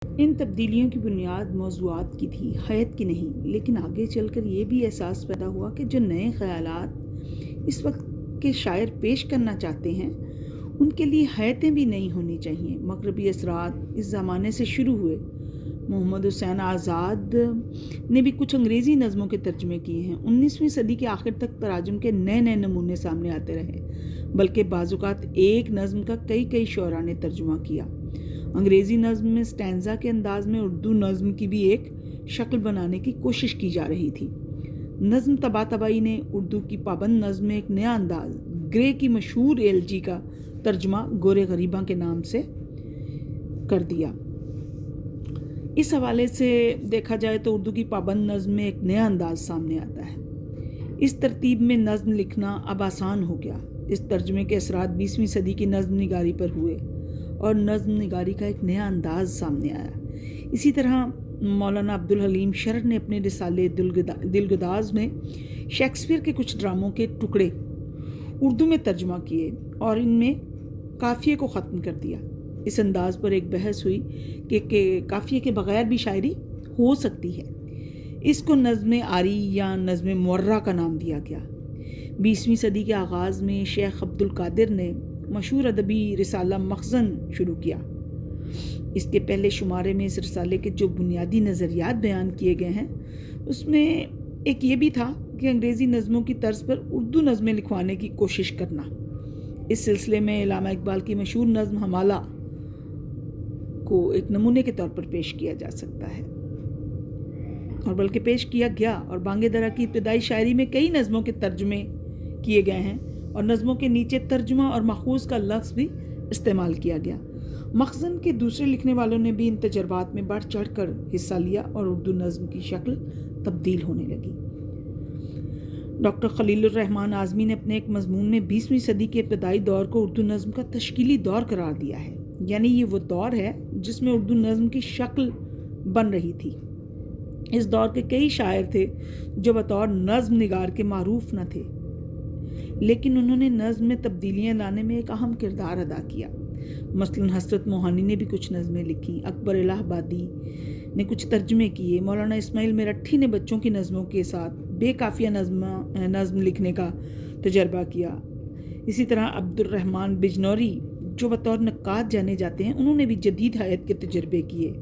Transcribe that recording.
ان تبدیلیوں کی بنیاد موضوعات کی تھی، حیت کی نہیں، لیکن آگے چل کر یہ بھی احساس پیدا ہوا کہ جو نئے خیالات اس وقت کے شاعر پیش کرنا چاہتے ہیں ان کے لیے حیتیں بھی نہیں ہونی چاہیے۔ مغربی اثرات اس زمانے سے شروع ہوئے۔ محمد حسین آزاد نے بھی کچھ انگریزی نظموں کے ترجمے کیے ہیں۔ 19ویں صدی کے آخر تک تراجم کے نئے نئے نمونے سامنے آتے رہے، بلکہ بعض اوقات ایک نظم کا کئی شعراء نے ترجمہ کیا۔ انگریزی نظم میں سٹینزا کے انداز میں اردو نظم کی بھی ایک شکل بنانے کی کوشش کی جا رہی تھی۔ نظم طباطبائی نے اردو کی پابند نظم میں ایک نیا انداز، گرے کی مشہور ایلجی کا ترجمہ گورے غریباں کے نام سے کر دیا۔ اس حوالے سے دیکھا جائے تو اردو کی پابند نظم میں ایک نیا انداز سامنے آتا ہے۔ اس ترتیب میں نظم لکھنا اب آسان ہو گیا۔ اس ترجمے کے اثرات 20ویں صدی کی نظم نگاری پر ہوئے اور نظم نگاری کا ایک نیا انداز سامنے آیا۔ اسی طرح مولانا عبدالحلیم شرر نے اپنے رسالے دلگداز میں شیکسپیئر کے کچھ ڈراموں کے ٹکڑے اردو میں ترجمہ کیے اور ان میں قافیے کو ختم کر دیا۔ اس انداز پر ایک بحث ہوئی کہ قافیے کے بغیر بھی شاعری ہو سکتی ہے۔ اس کو نظم آری یا نظم مورا کا نام دیا گیا۔ 20ویں صدی کے آغاز میں شیخ عبدالقادر نے مشہور ادبی رسالہ مخزن شروع کیا۔ اس کے پہلے شمارے میں اس رسالے کے جو بنیادی نظریات بیان کیے گئے ہیں اس میں ایک یہ بھی تھا کہ انگریزی نظموں کی طرز پر اردو نظمیں لکھوانے کی کوشش کرنا۔ اس سلسلے میں علامہ اقبال کی مشہور نظم ہمالہ کو ایک نمونے کے طور پر پیش کیا جا سکتا ہے، اور بلکہ پیش کیا گیا، اور بانگ درا کی ابتدائی شاعری میں کئی نظموں کے ترجمے کیے گئے ہیں اور نظموں کے نیچے ترجمہ اور ماخوذ کا لفظ بھی استعمال کیا گیا۔ مخزن کے دوسرے لکھنے والوں نے بھی ان تجربات میں بڑھ چڑھ کر حصہ لیا اور اردو نظم کی شکل تبدیل ہونے لگی۔ ڈاکٹر خلیل الرحمن اعظمی نے اپنے ایک مضمون میں 20ویں صدی کے ابتدائی دور کو اردو نظم کا تشکیلی دور قرار دیا ہے، یعنی یہ وہ دور ہے جس میں اردو نظم کی شکل بن رہی تھی۔ اس دور کے کئی شاعر تھے جو بطور نظم نگار کے معروف نہ تھے، لیکن انہوں نے نظم میں تبدیلیاں لانے میں ایک اہم کردار ادا کیا۔ مثلاً حسرت موہانی نے بھی کچھ نظمیں لکھیں، اکبر الہ آبادی نے کچھ ترجمے کیے، مولانا اسماعیل میرٹھی نے بچوں کی نظموں کے ساتھ بے قافیہ نظم لکھنے کا تجربہ کیا۔ اسی طرح عبد الرحمن بجنوری جو بطور نقاد جانے جاتے ہیں، انہوں نے بھی جدید حیت کے تجربے کیے۔